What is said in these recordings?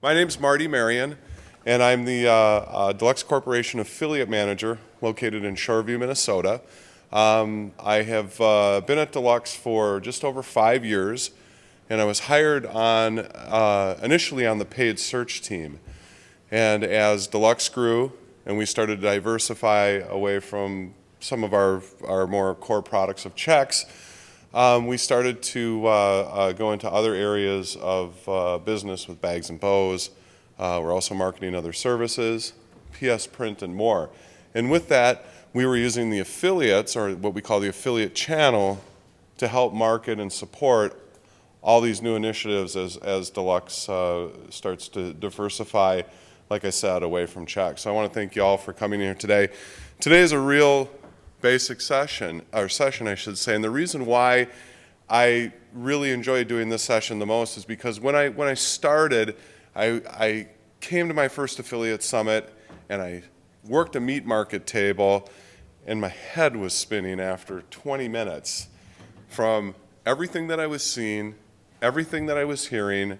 My name's Marty Marion, and I'm the Deluxe Corporation Affiliate Manager located in Shoreview, Minnesota. I have been at Deluxe for just over 5 years, and I was hired on initially on the paid search team. And as Deluxe grew and we started to diversify away from some of our more core products of checks, we started to go into other areas of business with bags and bows. We're also marketing other services, PS print, and more. And with that, we were using the affiliates, or what we call the affiliate channel, to help market and support all these new initiatives as Deluxe starts to diversify, like I said, away from checks. So I want to thank you all for coming here today. Today is a real basic session, I should say, and the reason why I really enjoy doing this session the most is because when I started, I came to my first affiliate summit and I worked a meat market table and my head was spinning after 20 minutes from everything that I was seeing, everything that I was hearing,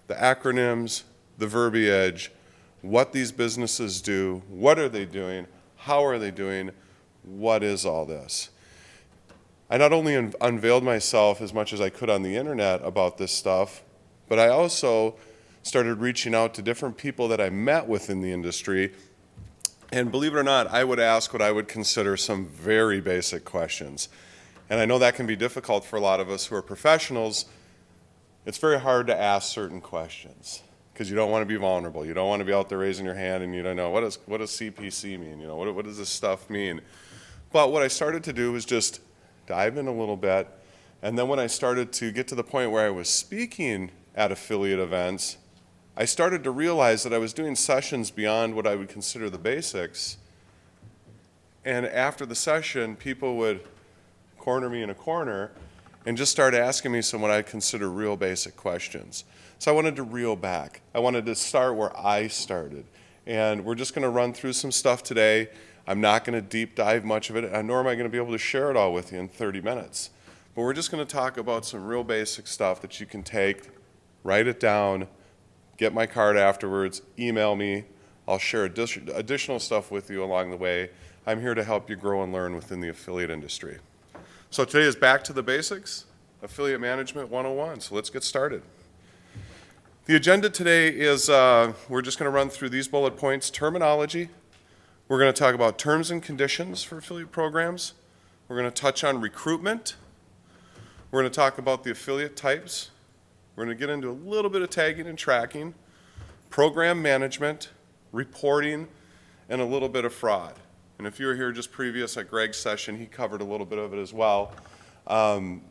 the acronyms, the verbiage, what these businesses do, what are they doing, how are they doing, what is all this? I not only unveiled myself as much as I could on the internet about this stuff, but I also started reaching out to different people that I met within the industry. And believe it or not, I would ask what I would consider some very basic questions. And I know that can be difficult for a lot of us who are professionals. It's very hard to ask certain questions because you don't want to be vulnerable. You don't want to be out there raising your hand and you don't know, what does CPC mean? You know, what does this stuff mean? But what I started to do was just dive in a little bit. And then when I started to get to the point where I was speaking at affiliate events, I started to realize that I was doing sessions beyond what I would consider the basics. And after the session, people would corner me in a corner and just start asking me some what I consider real basic questions. So I wanted to reel back. I wanted to start where I started. And we're just going to run through some stuff today. I'm not going to deep dive much of it, nor am I going to be able to share it all with you in 30 minutes. But we're just going to talk about some real basic stuff that you can take, write it down, get my card afterwards, email me. I'll share additional stuff with you along the way. I'm here to help you grow and learn within the affiliate industry. So today is Back to the Basics, Affiliate Management 101. So let's get started. The agenda today is we're just going to run through these bullet points: terminology. We're going to talk about terms and conditions for affiliate programs. We're going to touch on recruitment. We're going to talk about the affiliate types. We're going to get into a little bit of tagging and tracking, program management, reporting, and a little bit of fraud. And if you were here just previous at Greg's session, he covered a little bit of it as well. I'm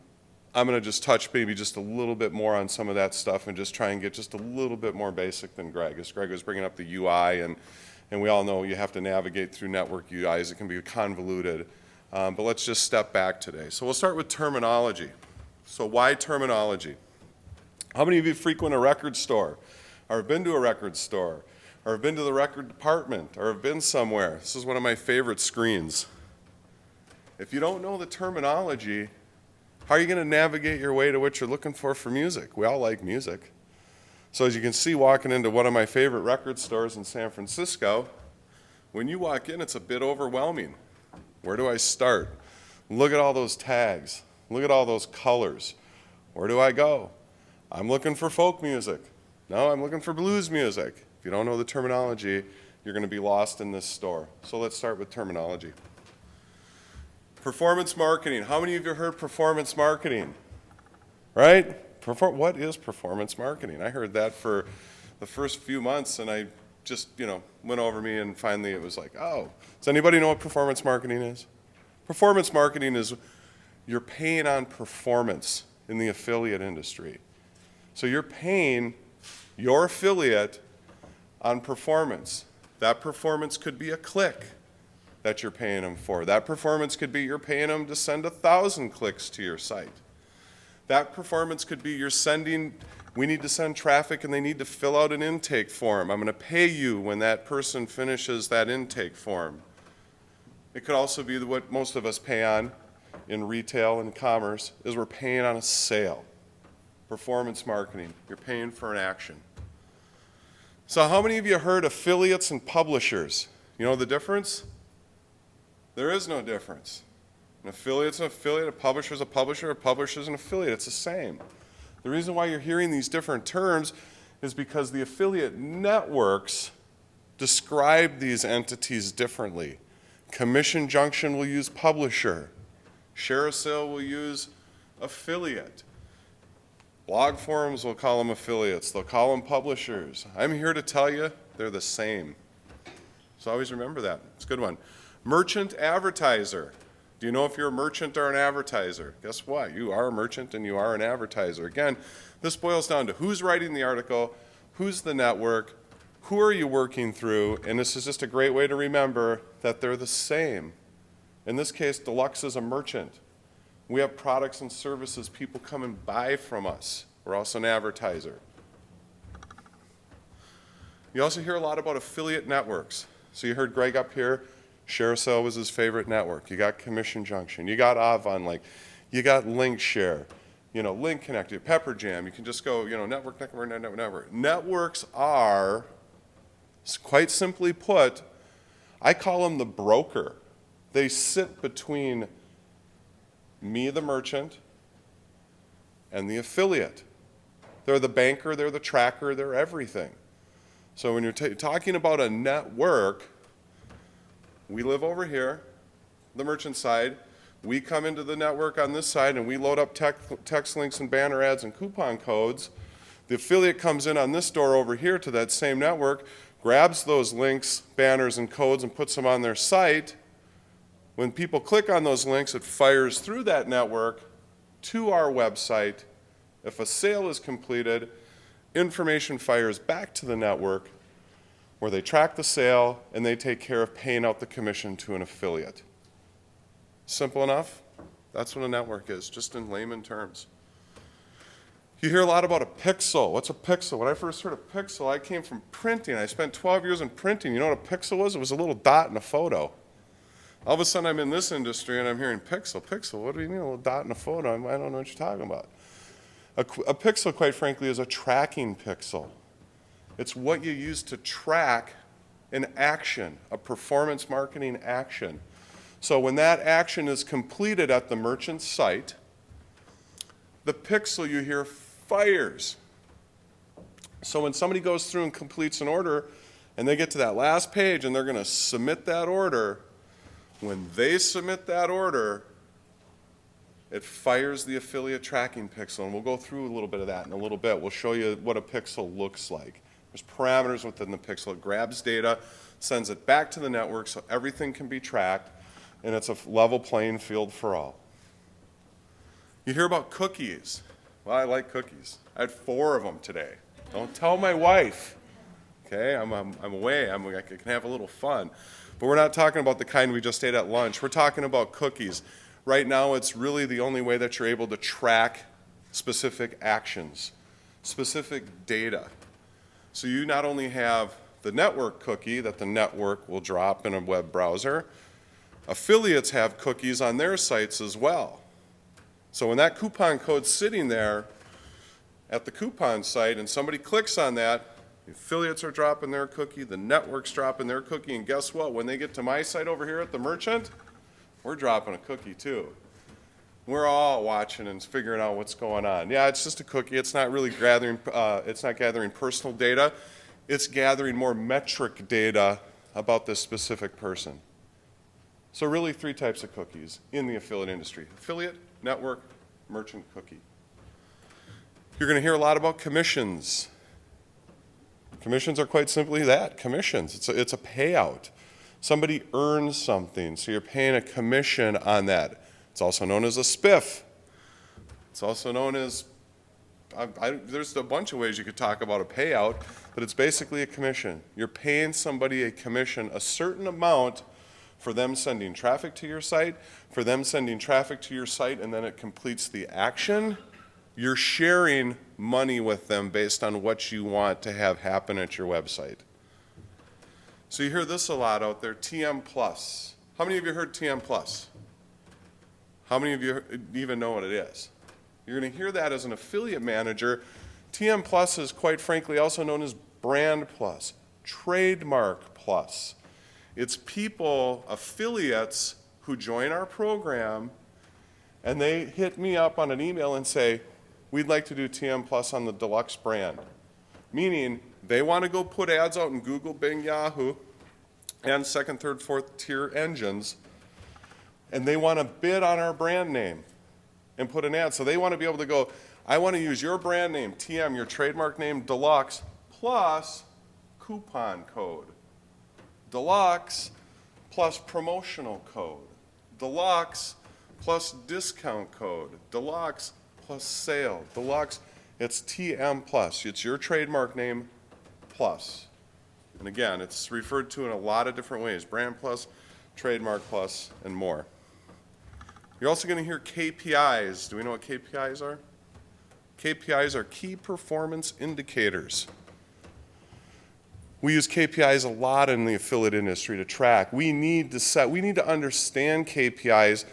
going to just touch maybe just a little bit more on some of that stuff and just try and get just a little bit more basic than Greg. As Greg was bringing up the UI, and we all know you have to navigate through network UIs. It can be convoluted. But let's just step back today. So we'll start with terminology. So why terminology? How many of you frequent a record store, or have been to a record store, or have been to the record department, or have been somewhere? This is one of my favorite screens. If you don't know the terminology, how are you going to navigate your way to what you're looking for music? We all like music. So as you can see, walking into one of my favorite record stores in San Francisco, when you walk in, it's a bit overwhelming. Where do I start? Look at all those tags. Look at all those colors. Where do I go? I'm looking for folk music. No, I'm looking for blues music. If you don't know the terminology, you're going to be lost in this store. So let's start with terminology. Performance marketing. How many of you heard performance marketing? Right? What is performance marketing? I heard that for the first few months, and I just, went over me, and finally it was like, oh. Does anybody know what performance marketing is? Performance marketing is you're paying on performance in the affiliate industry. So you're paying your affiliate on performance. That performance could be a click that you're paying them for. That performance could be you're paying them to send 1,000 clicks to your site. That performance could be we need to send traffic and they need to fill out an intake form. I'm going to pay you when that person finishes that intake form. It could also be what most of us pay on in retail and commerce is we're paying on a sale. Performance marketing, you're paying for an action. So how many of you heard affiliates and publishers? You know the difference? There is no difference. An affiliate's an affiliate, a publisher's a publisher, a publisher's an affiliate. It's the same. The reason why you're hearing these different terms is because the affiliate networks describe these entities differently. Commission Junction will use publisher. Share a Sale will use affiliate. Blog forums will call them affiliates. They'll call them publishers. I'm here to tell you they're the same. So always remember that. It's a good one. Merchant advertiser. Do you know if you're a merchant or an advertiser? Guess what? You are a merchant and you are an advertiser. Again, this boils down to who's writing the article, who's the network, who are you working through, and this is just a great way to remember that they're the same. In this case, Deluxe is a merchant. We have products and services people come and buy from us. We're also an advertiser. You also hear a lot about affiliate networks. So you heard Greg up here. ShareASale was his favorite network. You got Commission Junction. You got AvonLink. You got LinkShare. You know, Link Connect, Pepper Jam. You can just go, you know, network. Networks are, quite simply put, I call them the broker. They sit between me, the merchant, and the affiliate. They're the banker, they're the tracker, they're everything. So when you're talking about a network, we live over here, the merchant side. We come into the network on this side and we load up text links and banner ads and coupon codes. The affiliate comes in on this door over here to that same network, grabs those links, banners, and codes and puts them on their site. When people click on those links, it fires through that network to our website. If a sale is completed, information fires back to the network where they track the sale and they take care of paying out the commission to an affiliate. Simple enough? That's what a network is, just in layman terms. You hear a lot about a pixel. What's a pixel? When I first heard of pixel, I came from printing. I spent 12 years in printing. You know what a pixel was? It was a little dot in a photo. All of a sudden I'm in this industry and I'm hearing pixel. Pixel, what do you mean a little dot in a photo? I don't know what you're talking about. A pixel, quite frankly, is a tracking pixel. It's what you use to track an action, a performance marketing action. So when that action is completed at the merchant's site, the pixel you hear fires. So when somebody goes through and completes an order and they get to that last page and they're going to submit that order, when they submit that order, it fires the affiliate tracking pixel. And we'll go through a little bit of that in a little bit. We'll show you what a pixel looks like. There's parameters within the pixel. It grabs data, sends it back to the network so everything can be tracked, and it's a level playing field for all. You hear about cookies. Well, I like cookies. I had 4 of them today. Don't tell my wife. Okay, I'm away. I can have a little fun. But we're not talking about the kind we just ate at lunch. We're talking about cookies. Right now, it's really the only way that you're able to track specific actions, specific data. So you not only have the network cookie that the network will drop in a web browser, affiliates have cookies on their sites as well. So when that coupon code's sitting there at the coupon site and somebody clicks on that, the affiliates are dropping their cookie, the network's dropping their cookie, and guess what? When they get to my site over here at the merchant, we're dropping a cookie too. We're all watching and figuring out what's going on. Yeah, it's just a cookie. It's not really gathering, it's not gathering personal data. It's gathering more metric data about this specific person. So really 3 types of cookies in the affiliate industry: affiliate, network, merchant cookie. You're going to hear a lot about commissions. Commissions are quite simply that, commissions. It's a payout. Somebody earns something, so you're paying a commission on that. It's also known as a spiff. It's also known as, there's a bunch of ways you could talk about a payout, but it's basically a commission. You're paying somebody a commission, a certain amount, for them sending traffic to your site, and then it completes the action. You're sharing money with them based on what you want to have happen at your website. So you hear this a lot out there, TM Plus. How many of you heard TM Plus? How many of you even know what it is? You're going to hear that as an affiliate manager. TM Plus is quite frankly also known as Brand Plus, Trademark Plus. It's people, affiliates, who join our program and they hit me up on an email and say, we'd like to do TM Plus on the Deluxe brand. Meaning they want to go put ads out in Google, Bing, Yahoo, and second, third, fourth tier engines, and they want to bid on our brand name and put an ad. So they want to be able to go, I want to use your brand name, TM, your trademark name, Deluxe, plus coupon code. Deluxe plus promotional code. Deluxe plus discount code. Deluxe plus sale. Deluxe, it's TM Plus. It's your trademark name plus. And again, it's referred to in a lot of different ways. Brand Plus, Trademark Plus, and more. You're also going to hear KPIs. Do we know what KPIs are? KPIs are key performance indicators. We use KPIs a lot in the affiliate industry to track. We need to understand KPIs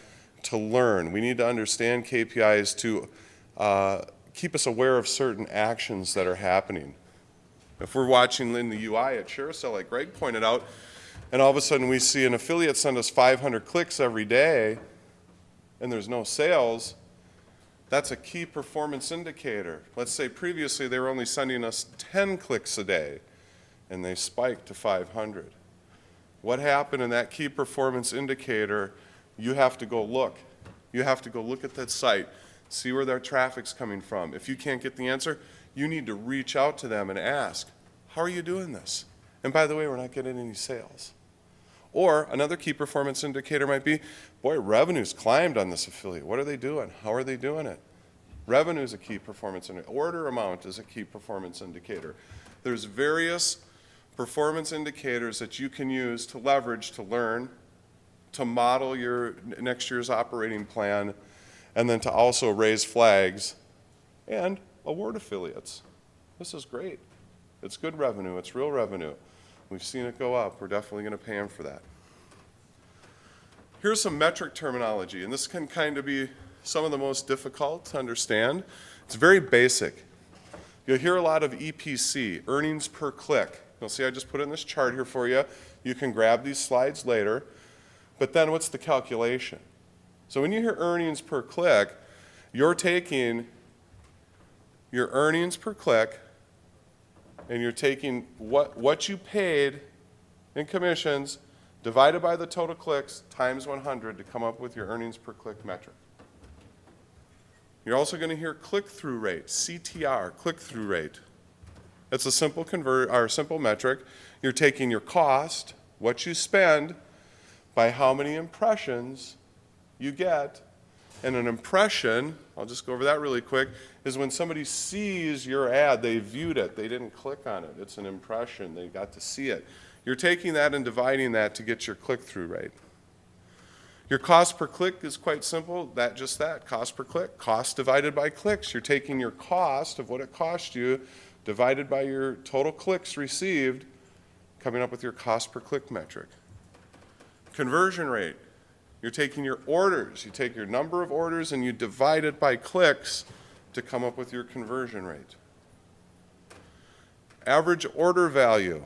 to learn. We need to understand KPIs to keep us aware of certain actions that are happening. If we're watching in the UI at ShareSell, like Greg pointed out, and all of a sudden we see an affiliate send us 500 clicks every day, and there's no sales, that's a key performance indicator. Let's say previously they were only sending us 10 clicks a day, and they spiked to 500. What happened in that key performance indicator? You have to go look. You have to go look at that site, see where their traffic's coming from. If you can't get the answer, you need to reach out to them and ask, how are you doing this? And by the way, we're not getting any sales. Or another key performance indicator might be, boy, revenue's climbed on this affiliate. What are they doing? How are they doing it? Revenue is a key performance indicator. Order amount is a key performance indicator. There's various performance indicators that you can use to leverage, to learn, to model your next year's operating plan, and then to also raise flags and award affiliates. This is great. It's good revenue. It's real revenue. We've seen it go up. We're definitely going to pay them for that. Here's some metric terminology, and this can kind of be some of the most difficult to understand. It's very basic. You'll hear a lot of EPC, earnings per click. You'll see I just put it in this chart here for you. You can grab these slides later. But then what's the calculation? So when you hear earnings per click, you're taking your earnings per click and you're taking what you paid in commissions divided by the total clicks times 100 to come up with your earnings per click metric. You're also going to hear click-through rate, CTR, click-through rate. It's a simple metric. You're taking your cost, what you spend, by how many impressions you get. And an impression, I'll just go over that really quick, is when somebody sees your ad, they viewed it, they didn't click on it. It's an impression, they got to see it. You're taking that and dividing that to get your click-through rate. Your cost per click is quite simple, just that, cost per click, cost divided by clicks. You're taking your cost of what it cost you divided by your total clicks received, coming up with your cost per click metric. Conversion rate. You're taking your orders, you take your number of orders and you divide it by clicks to come up with your conversion rate. Average order value.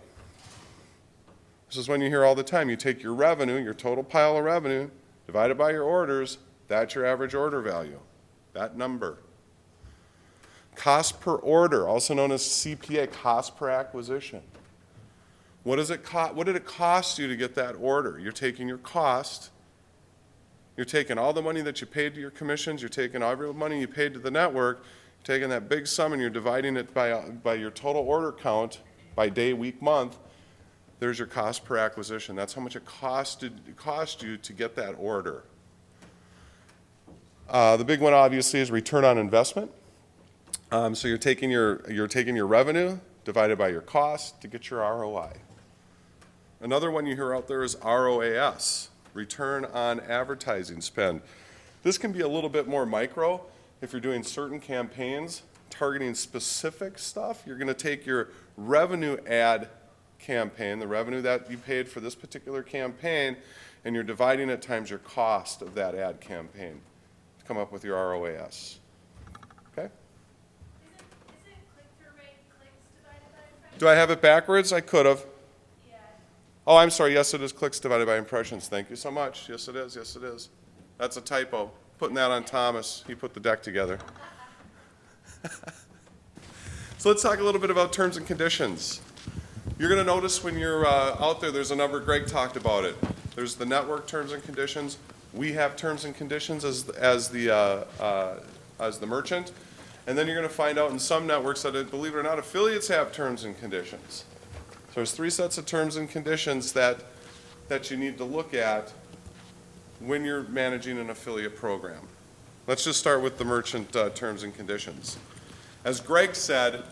This is when you hear all the time, you take your revenue, your total pile of revenue, divided by your orders, that's your average order value, that number. Cost per order, also known as CPA, cost per acquisition. What did it cost you to get that order? You're taking your cost, you're taking all the money that you paid to your commissions, you're taking all the money you paid to the network, you're taking that big sum and you're dividing it by your total order count by day, week, month. There's your cost per acquisition. That's how much it cost you to get that order. The big one obviously is return on investment. So you're taking your revenue divided by your cost to get your ROI. Another one you hear out there is ROAS, return on advertising spend. This can be a little bit more micro. If you're doing certain campaigns targeting specific stuff, you're going to take your revenue ad campaign, the revenue that you paid for this particular campaign, and you're dividing it times your cost of that ad campaign to come up with your ROAS. Okay? Is it Do I have it backwards? I could have. Oh, I'm sorry. Yes, it is clicks divided by impressions. Thank you so much. Yes, it is. Yes, it is. That's a typo. Putting that on Thomas. He put the deck together. So let's talk a little bit about terms and conditions. You're going to notice when you're out there, there's a number. Greg talked about it. There's the network terms and conditions. We have terms and conditions as the merchant. And then you're going to find out in some networks that, believe it or not, affiliates have terms and conditions. So there's 3 sets of terms and conditions that you need to look at when you're managing an affiliate program. Let's just start with the merchant terms and conditions. As Greg said,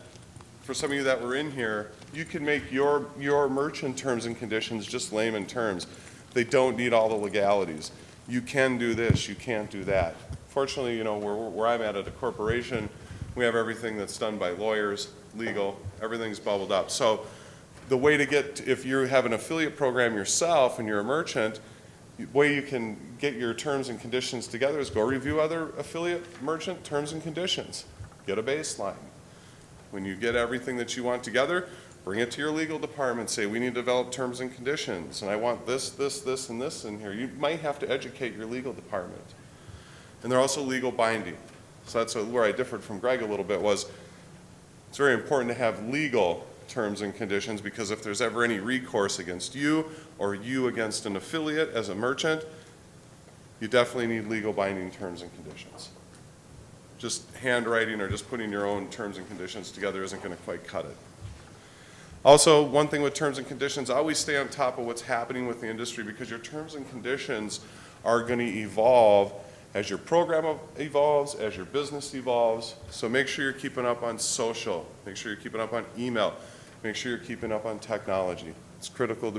for some of you that were in here, you can make your merchant terms and conditions just layman terms. They don't need all the legalities. You can do this, you can't do that. Fortunately, where I'm at a corporation, we have everything that's done by lawyers, legal, everything's bubbled up. So the way to if you have an affiliate program yourself and you're a merchant, the way you can get your terms and conditions together is go review other affiliate merchant terms and conditions. Get a baseline. When you get everything that you want together, bring it to your legal department. Say, we need to develop terms and conditions, and I want this, this, this, and this in here. You might have to educate your legal department. And they're also legal binding. So that's where I differed from Greg a little bit, was it's very important to have legal terms and conditions, because if there's ever any recourse against you or you against an affiliate as a merchant, you definitely need legal binding terms and conditions. Just handwriting or just putting your own terms and conditions together isn't going to quite cut it. Also, one thing with terms and conditions, always stay on top of what's happening with the industry, because your terms and conditions are going to evolve as your program evolves, as your business evolves. So make sure you're keeping up on social. Make sure you're keeping up on email. Make sure you're keeping up on technology. It's critical to